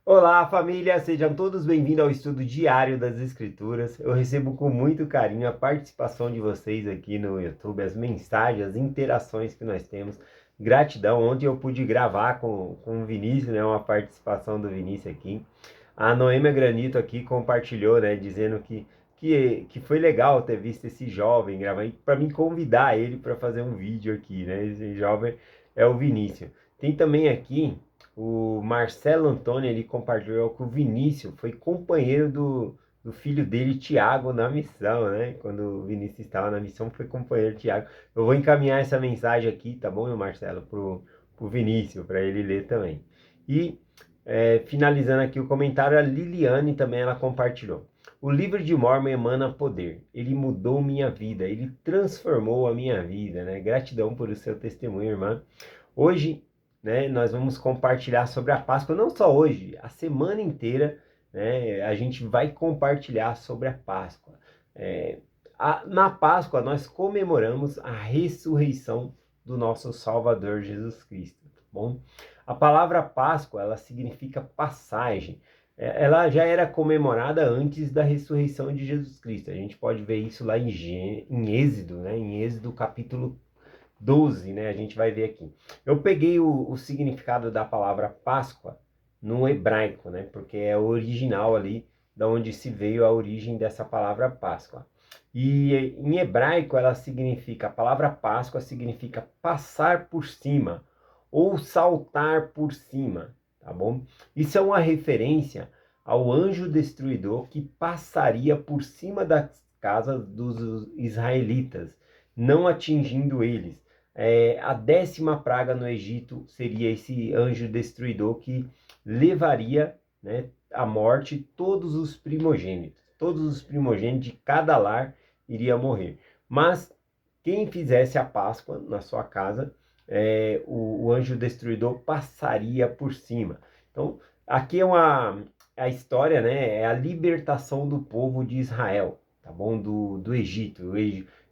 Olá, família! Sejam todos bem-vindos ao estudo diário das Escrituras. Eu recebo com muito carinho a participação de vocês aqui no YouTube, as mensagens, as interações que nós temos. Gratidão. Ontem eu pude gravar com o Vinícius, né, uma participação do Vinícius aqui. A Noêmia Granito aqui compartilhou, né, dizendo que foi legal ter visto esse jovem gravar, para mim convidar ele para fazer um vídeo aqui, né? Esse jovem é o Vinícius. Tem também aqui o Marcelo Antônio, ele compartilhou que o Vinícius foi companheiro do filho dele, Tiago, na missão, né? Quando o Vinícius estava na missão, foi companheiro Tiago. Eu vou encaminhar essa mensagem aqui, tá bom, meu Marcelo, pro Vinícius, para ele ler também. E finalizando aqui o comentário, a Liliane também ela compartilhou. O livro de Mórmon emana poder. Ele mudou minha vida, ele transformou a minha vida, né? Gratidão por o seu testemunho, irmã. Hoje, né, nós vamos compartilhar sobre a Páscoa, não só hoje, a semana inteira, né, a gente vai compartilhar sobre a Páscoa. Na Páscoa, nós comemoramos a ressurreição do nosso Salvador Jesus Cristo, tá bom? A palavra Páscoa, ela significa passagem. Ela já era comemorada antes da ressurreição de Jesus Cristo. A gente pode ver isso lá em Êxodo, né, em Êxodo capítulo 12, né? A gente vai ver aqui. Eu peguei o significado da palavra Páscoa no hebraico, né? Porque é o original ali, da onde se veio a origem dessa palavra Páscoa. E em hebraico ela significa, a palavra Páscoa significa passar por cima ou saltar por cima, tá bom? Isso é uma referência ao anjo destruidor que passaria por cima das casas dos israelitas, não atingindo eles. A 10ª praga no Egito seria esse anjo destruidor que levaria, né, à morte todos os primogênitos. Todos os primogênitos de cada lar iria morrer. Mas quem fizesse a Páscoa na sua casa, o anjo destruidor passaria por cima. Então, aqui a história, né, é a libertação do povo de Israel, tá bom? Do Egito.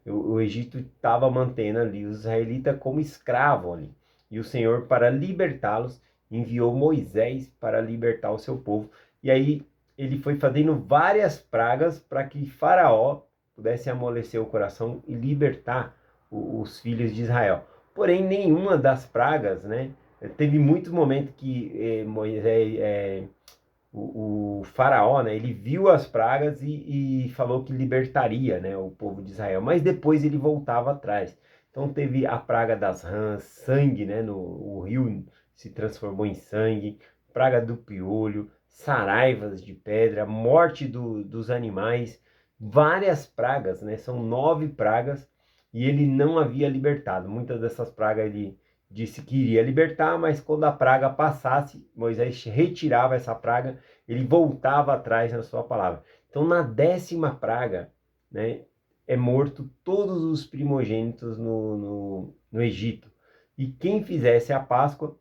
O Egito estava mantendo ali os israelitas como escravos ali. E o Senhor, para libertá-los, enviou Moisés para libertar o seu povo. E aí ele foi fazendo várias pragas para que Faraó pudesse amolecer o coração e libertar os filhos de Israel. Porém, nenhuma das pragas, né? Teve muitos momentos que Moisés, o faraó, né, ele viu as pragas e falou que libertaria, né, o povo de Israel, mas depois ele voltava atrás. Então teve a praga das rãs, sangue, né, o rio se transformou em sangue, praga do piolho, saraivas de pedra, morte dos animais, várias pragas, né, são 9 pragas e ele não havia libertado. Muitas dessas pragas ele disse que iria libertar, mas quando a praga passasse, Moisés retirava essa praga, ele voltava atrás na sua palavra. Então, na 10ª praga, né, é morto todos os primogênitos no Egito. E quem fizesse a Páscoa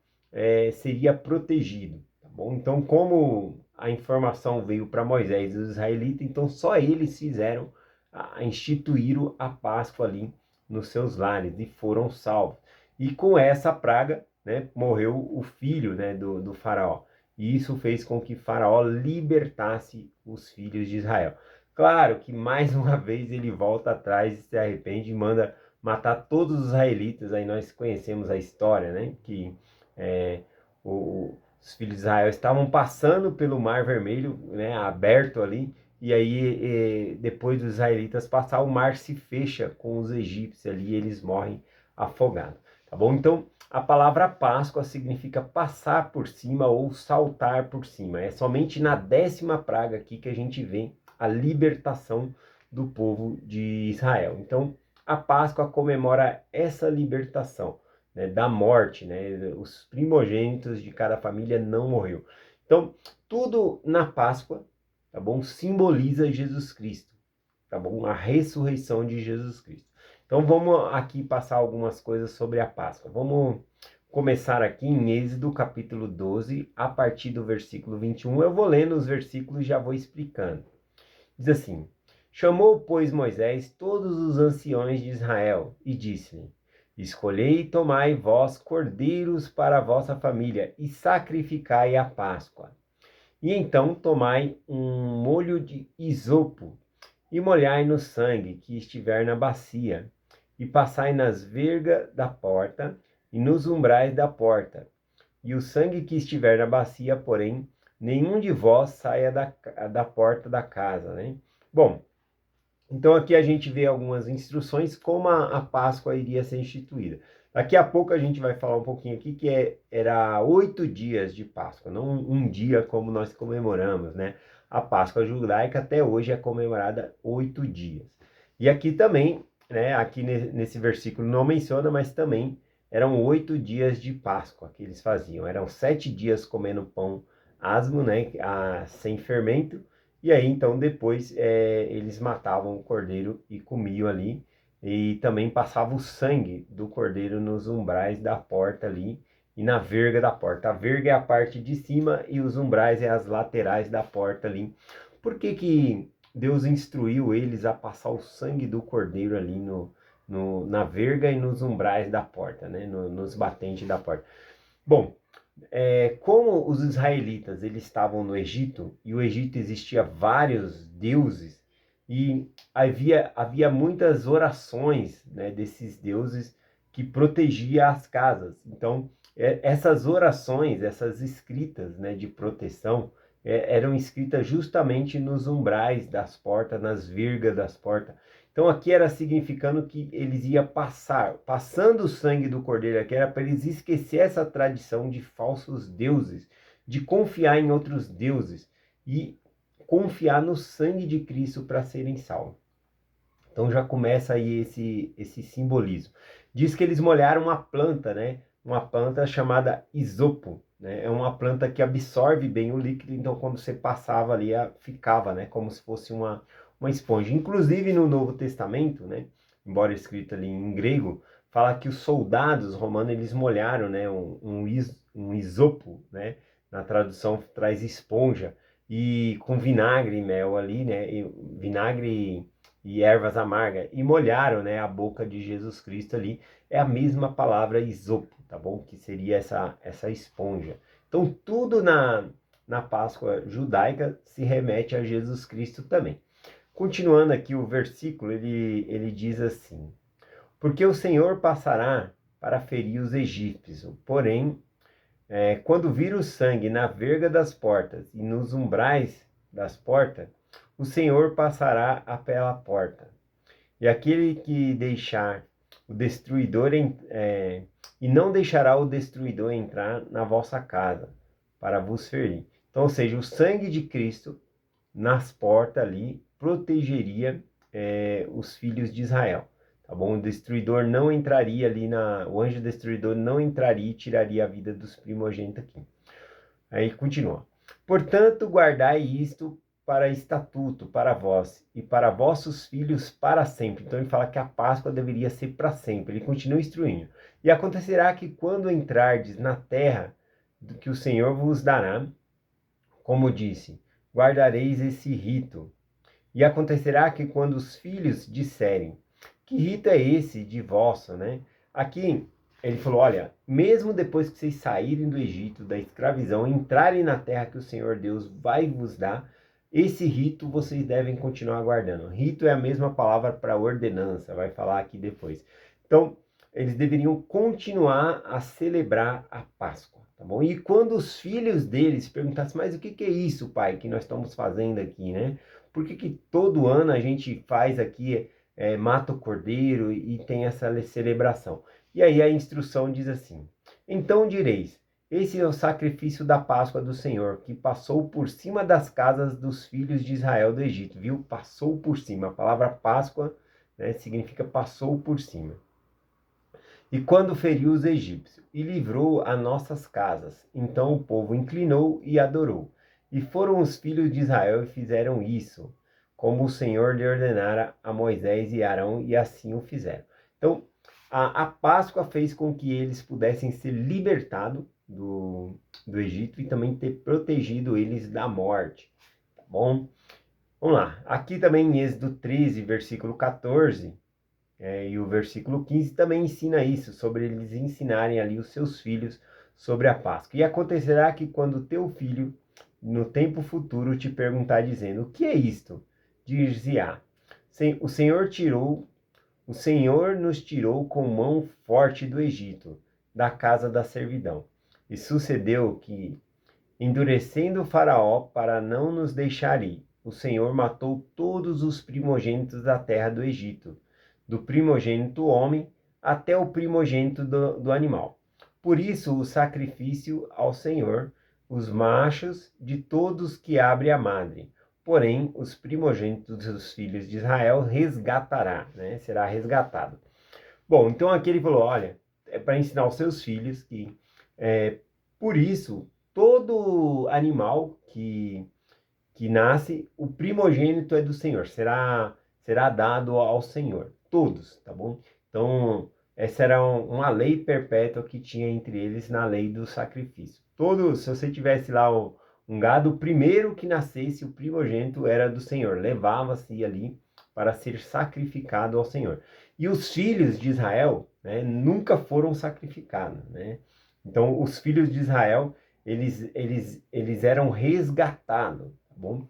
seria protegido, tá bom? Então, como a informação veio para Moisés e os israelitas, então só eles fizeram, instituíram a Páscoa ali nos seus lares e foram salvos. E com essa praga, né, morreu o filho, né, do faraó. E isso fez com que Faraó libertasse os filhos de Israel. Claro que mais uma vez ele volta atrás e se arrepende e manda matar todos os israelitas. Aí nós conhecemos a história, né? Que é, os filhos de Israel estavam passando pelo Mar Vermelho, né? Aberto ali. E aí, depois dos israelitas passar, o mar se fecha com os egípcios ali e eles morrem afogados. Tá bom? Então, a palavra Páscoa significa passar por cima ou saltar por cima. É somente na 10ª praga aqui que a gente vê a libertação do povo de Israel. Então, a Páscoa comemora essa libertação, né, da morte, né? Os primogênitos de cada família não morreu. Então, tudo na Páscoa, tá bom? Simboliza Jesus Cristo, tá bom? A ressurreição de Jesus Cristo. Então vamos aqui passar algumas coisas sobre a Páscoa. Vamos começar aqui em Êxodo capítulo 12, a partir do versículo 21. Eu vou lendo os versículos e já vou explicando. Diz assim: Chamou, pois, Moisés todos os anciões de Israel e disse-lhe: Escolhei e tomai vós cordeiros para a vossa família e sacrificai a Páscoa. E então tomai um molho de isopo, e molhai no sangue que estiver na bacia, e passai nas vergas da porta e nos umbrais da porta. E o sangue que estiver na bacia, porém, nenhum de vós saia da porta da casa, né? Bom, então aqui a gente vê algumas instruções como a Páscoa iria ser instituída. Daqui a pouco a gente vai falar um pouquinho aqui que era 8 dias de Páscoa, não um dia como nós comemoramos, né? A Páscoa judaica até hoje é comemorada 8 dias. E aqui também, né? Aqui nesse versículo não menciona, mas também eram 8 dias de Páscoa que eles faziam. Eram 7 dias comendo pão asmo, né? Sem fermento. E aí, então, depois eles matavam o cordeiro e comiam ali. E também passava o sangue do cordeiro nos umbrais da porta ali e na verga da porta. A verga é a parte de cima e os umbrais é as laterais da porta ali. Por que que Deus instruiu eles a passar o sangue do cordeiro ali na verga e nos umbrais da porta, né? Nos batentes da porta? Bom, como os israelitas eles estavam no Egito e o Egito existia vários deuses e havia muitas orações, né, desses deuses que protegia as casas. Então essas orações, essas escritas, né, de proteção eram escritas justamente nos umbrais das portas, nas virgas das portas. Então aqui era significando que eles iam passando o sangue do cordeiro aqui, era para eles esquecer essa tradição de falsos deuses, de confiar em outros deuses e confiar no sangue de Cristo para serem salvos. Então já começa aí esse simbolismo. Diz que eles molharam uma planta, né? Uma planta chamada isopo, né? É uma planta que absorve bem o líquido, então quando você passava ali, ficava, né? Como se fosse uma esponja. Inclusive no Novo Testamento, né? Embora escrito ali em grego, fala que os soldados romanos, eles molharam, né? Um isopo, né? Na tradução traz esponja, e com vinagre e mel ali, né? Vinagre e ervas amargas, e molharam, né, a boca de Jesus Cristo ali. É a mesma palavra isopo, tá bom? Que seria essa esponja. Então tudo na Páscoa judaica se remete a Jesus Cristo também. Continuando aqui o versículo, ele diz assim: porque o Senhor passará para ferir os egípcios, porém, quando vir o sangue na verga das portas e nos umbrais das portas, o Senhor passará pela porta. E aquele que deixar o destruidor e não deixará o destruidor entrar na vossa casa para vos ferir. Então, ou seja, o sangue de Cristo nas portas ali protegeria os filhos de Israel. Tá bom? O destruidor não entraria ali o anjo destruidor não entraria e tiraria a vida dos primogênitos aqui. Aí continua. Portanto, guardai isto para estatuto, para vós e para vossos filhos para sempre. Então ele fala que a Páscoa deveria ser para sempre. Ele continua instruindo. E acontecerá que quando entrardes na terra que o Senhor vos dará, como disse, guardareis esse rito. E acontecerá que quando os filhos disserem, que rito é esse de vosso, né? Aqui ele falou, olha, mesmo depois que vocês saírem do Egito, da escravidão, entrarem na terra que o Senhor Deus vai vos dar, esse rito vocês devem continuar guardando. Rito é a mesma palavra para ordenança, vai falar aqui depois. Então, eles deveriam continuar a celebrar a Páscoa, tá bom? E quando os filhos deles perguntassem, mas o que é isso, pai, que nós estamos fazendo aqui, né? Por que todo ano a gente faz aqui, mata o cordeiro e tem essa celebração? E aí a instrução diz assim: então direis, esse é o sacrifício da Páscoa do Senhor, que passou por cima das casas dos filhos de Israel do Egito, viu? Passou por cima. A palavra Páscoa, né, significa passou por cima. E quando feriu os egípcios e livrou as nossas casas, então o povo inclinou e adorou. E foram os filhos de Israel e fizeram isso, como o Senhor lhe ordenara a Moisés e Arão, e assim o fizeram. Então, a Páscoa fez com que eles pudessem ser libertados do Egito e também ter protegido eles da morte. Tá bom? Vamos lá. Aqui também em Êxodo 13, versículo 14, e o versículo 15 também ensina isso, sobre eles ensinarem ali os seus filhos sobre a Páscoa. E acontecerá que quando teu filho no tempo futuro te perguntar dizendo, o que é isto? Dir-se-á, o Senhor o Senhor nos tirou com mão forte do Egito, da casa da servidão. E sucedeu que, endurecendo o Faraó para não nos deixar ir, o Senhor matou todos os primogênitos da terra do Egito, do primogênito homem até o primogênito do animal. Por isso, o sacrifício ao Senhor, os machos de todos que abre a madre. Porém, os primogênitos dos filhos de Israel resgatará, né? Será resgatado. Bom, então aqui ele falou, olha, é para ensinar os seus filhos que, por isso, todo animal que nasce, o primogênito é do Senhor, será dado ao Senhor, todos, tá bom? Então, essa era uma lei perpétua que tinha entre eles na lei do sacrifício. Se você tivesse lá um gado, o primeiro que nascesse, o primogênito era do Senhor, levava-se ali para ser sacrificado ao Senhor. E os filhos de Israel, né, nunca foram sacrificados, né? Então, os filhos de Israel, eles eram resgatados, tá bom?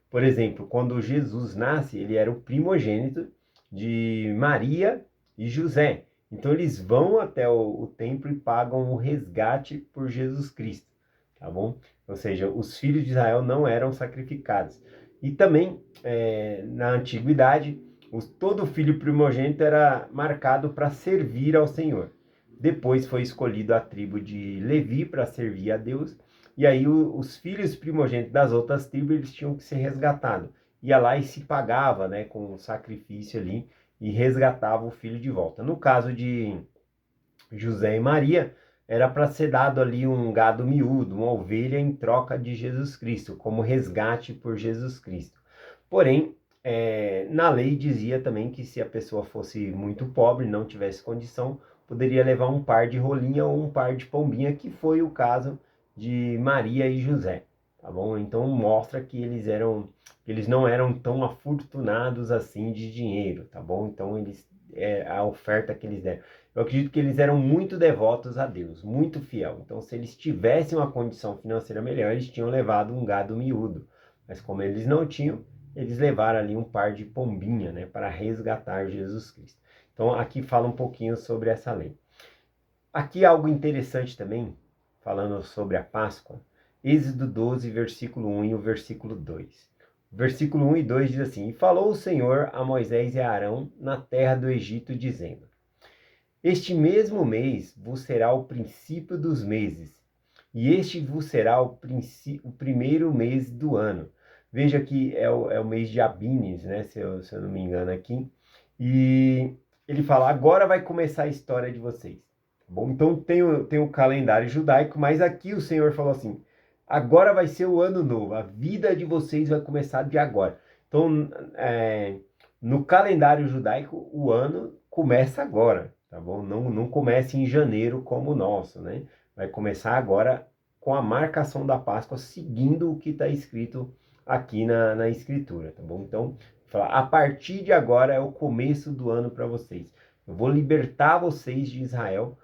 Por exemplo, quando Jesus nasce, ele era o primogênito de Maria e José. Então, eles vão até o templo e pagam o resgate por Jesus Cristo, tá bom? Ou seja, os filhos de Israel não eram sacrificados. E também, na antiguidade, todo filho primogênito era marcado para servir ao Senhor. Depois foi escolhido a tribo de Levi para servir a Deus. E aí os filhos primogênitos das outras tribos, eles tinham que ser resgatados. Ia lá e se pagava, né, com um sacrifício ali e resgatava o filho de volta. No caso de José e Maria, era para ser dado ali um gado miúdo, uma ovelha em troca de Jesus Cristo, como resgate por Jesus Cristo. Porém, na lei dizia também que se a pessoa fosse muito pobre, não tivesse condição, poderia levar um par de rolinha ou um par de pombinha, que foi o caso de Maria e José, tá bom? Então mostra que eles não eram tão afortunados assim de dinheiro, tá bom? Então a oferta que eles deram. Eu acredito que eles eram muito devotos a Deus, muito fiel. Então, se eles tivessem uma condição financeira melhor, eles tinham levado um gado miúdo. Mas como eles não tinham, eles levaram ali um par de pombinha, né, para resgatar Jesus Cristo. Então, aqui fala um pouquinho sobre essa lei. Aqui algo interessante também, falando sobre a Páscoa, Êxodo 12, versículo 1 e o versículo 2. Versículo 1 e 2 diz assim: E falou o Senhor a Moisés e a Arão na terra do Egito, dizendo: Este mesmo mês vos será o princípio dos meses, e este vos será o primeiro mês do ano. Veja que é o mês de Abines, né? Se eu não me engano aqui. E ele fala, agora vai começar a história de vocês. Tá bom? Então tem o calendário judaico, mas aqui o Senhor falou assim, agora vai ser o ano novo, a vida de vocês vai começar de agora. Então, no calendário judaico, o ano começa agora, tá bom? Não começa em janeiro como o nosso, né? Vai começar agora com a marcação da Páscoa, seguindo o que está escrito aqui na Escritura, tá bom? Então, a partir de agora é o começo do ano para vocês. Eu vou libertar vocês de Israel,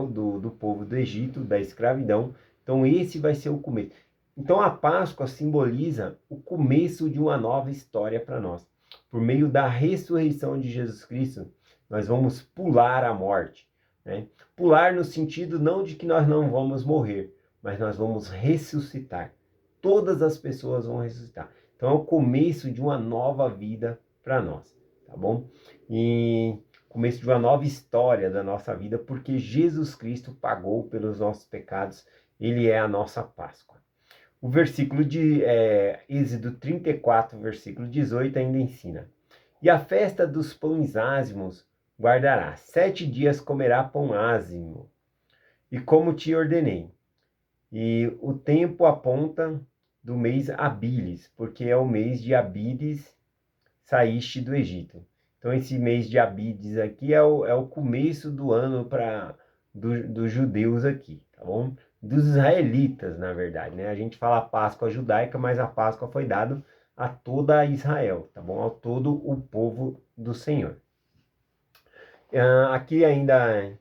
do povo do Egito, da escravidão. Então, esse vai ser o começo. Então, a Páscoa simboliza o começo de uma nova história para nós. Por meio da ressurreição de Jesus Cristo, nós vamos pular a morte, né? Pular no sentido não de que nós não vamos morrer, mas nós vamos ressuscitar. Todas as pessoas vão ressuscitar. Então é o começo de uma nova vida para nós, tá bom? E começo de uma nova história da nossa vida, porque Jesus Cristo pagou pelos nossos pecados, ele é a nossa Páscoa. O versículo de Êxodo 34, versículo 18 ainda ensina: E a festa dos pães ázimos guardará, 7 dias comerá pão ázimo, e como te ordenei. E o tempo aponta do mês Abiles, porque é o mês de Abides saíste do Egito. Então esse mês de Abides aqui é o começo do ano dos judeus aqui, tá bom? Dos israelitas, na verdade, né? A gente fala Páscoa judaica, mas a Páscoa foi dada a toda Israel, tá bom? A todo o povo do Senhor. Aqui ainda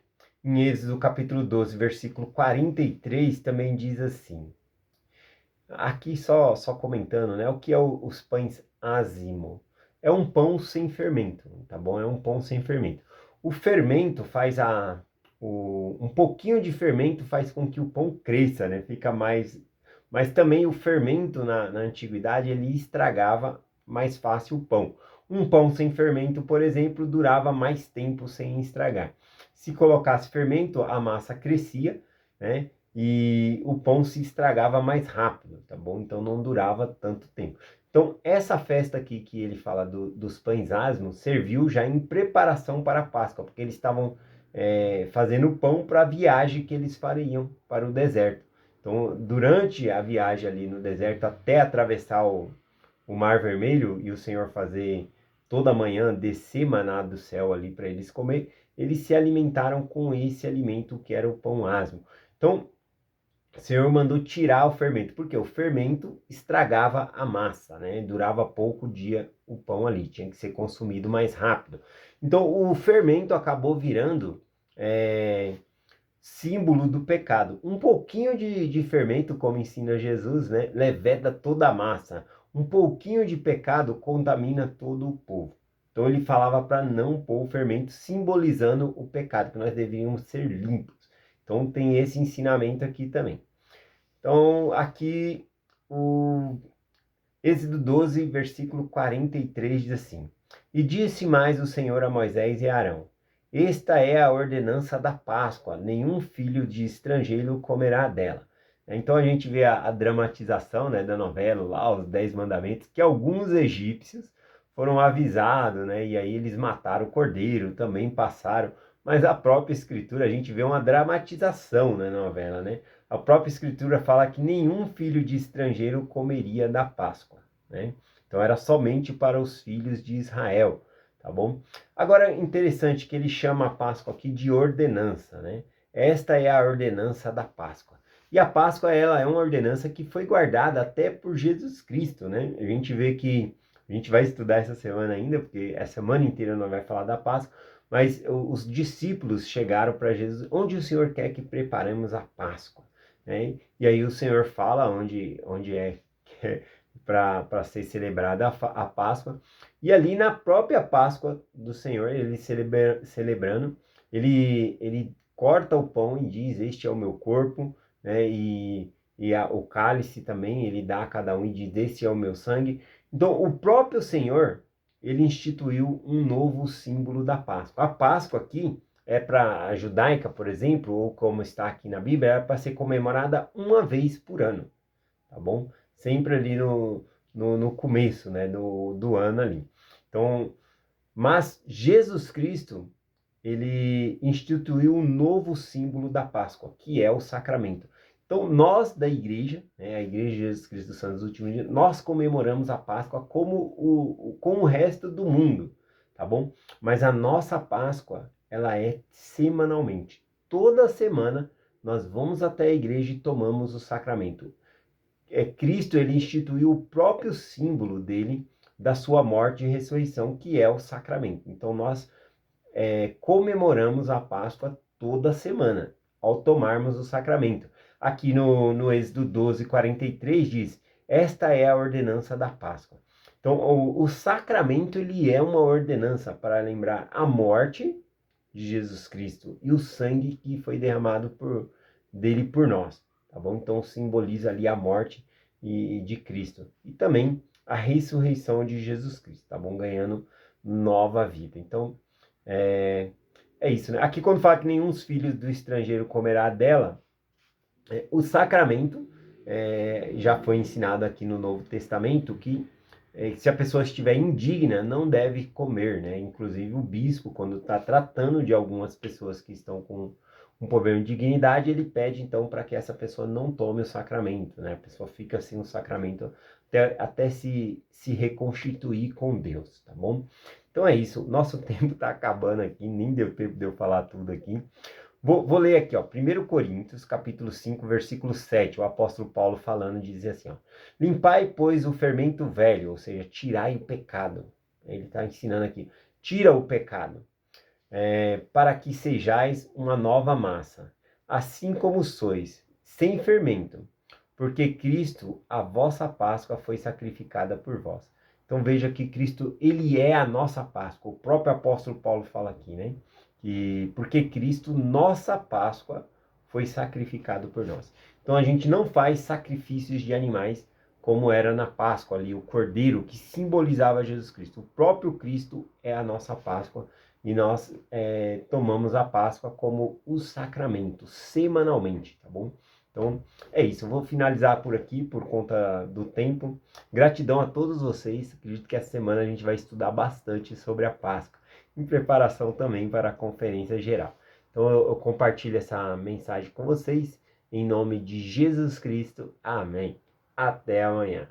em Êxodo capítulo 12, versículo 43, também diz assim: Aqui só comentando, né? O que é os pães ázimo? É um pão sem fermento, tá bom? É um pão sem fermento. O fermento faz um pouquinho de fermento faz com que o pão cresça, né? Fica mais. Mas também o fermento na antiguidade ele estragava mais fácil o pão. Um pão sem fermento, por exemplo, durava mais tempo sem estragar. Se colocasse fermento, a massa crescia, né? E o pão se estragava mais rápido, tá bom? Então não durava tanto tempo. Então, essa festa aqui que ele fala dos pães asmos serviu já em preparação para a Páscoa, porque eles estavam fazendo pão para a viagem que eles fariam para o deserto. Então, durante a viagem ali no deserto, até atravessar o Mar Vermelho e o Senhor fazer toda manhã descer maná do céu ali para eles comer, eles se alimentaram com esse alimento que era o pão asmo. Então, o Senhor mandou tirar o fermento, porque o fermento estragava a massa, né? Durava pouco dia o pão ali, tinha que ser consumido mais rápido. Então, o fermento acabou virando símbolo do pecado. Um pouquinho de fermento, como ensina Jesus, né? Leveda toda a massa. Um pouquinho de pecado contamina todo o povo. Então, ele falava para não pôr o fermento, simbolizando o pecado, que nós deveríamos ser limpos. Então, tem esse ensinamento aqui também. Então, aqui o Êxodo 12, versículo 43 diz assim: E disse mais o Senhor a Moisés e a Arão: Esta é a ordenança da Páscoa, nenhum filho de estrangeiro comerá dela. Então a gente vê a dramatização, né, da novela lá, os 10 mandamentos, que alguns egípcios foram avisados, né, e aí eles mataram o cordeiro, também passaram. Mas a própria escritura, a gente vê uma dramatização na novela, né? A própria escritura fala que nenhum filho de estrangeiro comeria da Páscoa, né? Então era somente para os filhos de Israel, tá bom? Agora, interessante que ele chama a Páscoa aqui de ordenança, né? Esta é a ordenança da Páscoa. E a Páscoa, ela é uma ordenança que foi guardada até por Jesus Cristo, né? A gente vê que, a gente vai estudar essa semana ainda, porque a semana inteira não vai falar da Páscoa, mas os discípulos chegaram para Jesus: onde o Senhor quer que preparemos a Páscoa? Né? E aí o Senhor fala onde é para ser celebrada a Páscoa. E ali na própria Páscoa do Senhor, ele celebrando, ele corta o pão e diz: Este é o meu corpo, né? O cálice também, ele dá a cada um e diz: Este é o meu sangue. Então, o próprio Senhor, ele instituiu um novo símbolo da Páscoa. A Páscoa aqui para a judaica, por exemplo, ou como está aqui na Bíblia, é para ser comemorada uma vez por ano, tá bom? Sempre ali no começo, né, do ano ali. Então, mas Jesus Cristo, ele instituiu um novo símbolo da Páscoa, que é o sacramento. Então, nós da igreja, né, a Igreja de Jesus Cristo dos Santos dos Últimos Dias, nós comemoramos a Páscoa com o resto do mundo, tá bom? Mas a nossa Páscoa, ela é semanalmente. Toda semana nós vamos até a igreja e tomamos o sacramento. Cristo, ele instituiu o próprio símbolo dele, da sua morte e ressurreição, que é o sacramento. Então, nós comemoramos a Páscoa toda semana, ao tomarmos o sacramento. Aqui no Êxodo 12, 43 diz: Esta é a ordenança da Páscoa. Então, o sacramento, ele é uma ordenança para lembrar a morte de Jesus Cristo e o sangue que foi derramado dele por nós, tá bom? Então, simboliza ali a morte de Cristo e também a ressurreição de Jesus Cristo, tá bom? Ganhando nova vida. Então, é, é isso, né? Aqui quando fala que nenhum dos filhos do estrangeiro comerá dela, o sacramento já foi ensinado aqui no Novo Testamento que se a pessoa estiver indigna, não deve comer, né? Inclusive o bispo, quando está tratando de algumas pessoas que estão com um problema de dignidade, ele pede então para que essa pessoa não tome o sacramento, né? A pessoa fica sem o sacramento até se reconstituir com Deus, tá bom? Então é isso, nosso tempo está acabando aqui, nem deu tempo de eu falar tudo aqui. Vou ler aqui, ó, 1 Coríntios, capítulo 5, versículo 7, o apóstolo Paulo falando, diz assim, ó: Limpai, pois, o fermento velho, ou seja, tirai o pecado. Ele está ensinando aqui, tira o pecado, para que sejais uma nova massa, assim como sois, sem fermento, porque Cristo, a vossa Páscoa, foi sacrificada por vós. Então veja que Cristo, ele é a nossa Páscoa. O próprio apóstolo Paulo fala aqui, né? Que porque Cristo, nossa Páscoa, foi sacrificado por nós. Então a gente não faz sacrifícios de animais como era na Páscoa ali, o cordeiro que simbolizava Jesus Cristo. O próprio Cristo é a nossa Páscoa e nós tomamos a Páscoa como o sacramento, semanalmente, tá bom? Então é isso, eu vou finalizar por aqui por conta do tempo. Gratidão a todos vocês, acredito que essa semana a gente vai estudar bastante sobre a Páscoa, em preparação também para a conferência geral. Então eu compartilho essa mensagem com vocês, em nome de Jesus Cristo, amém. Até amanhã.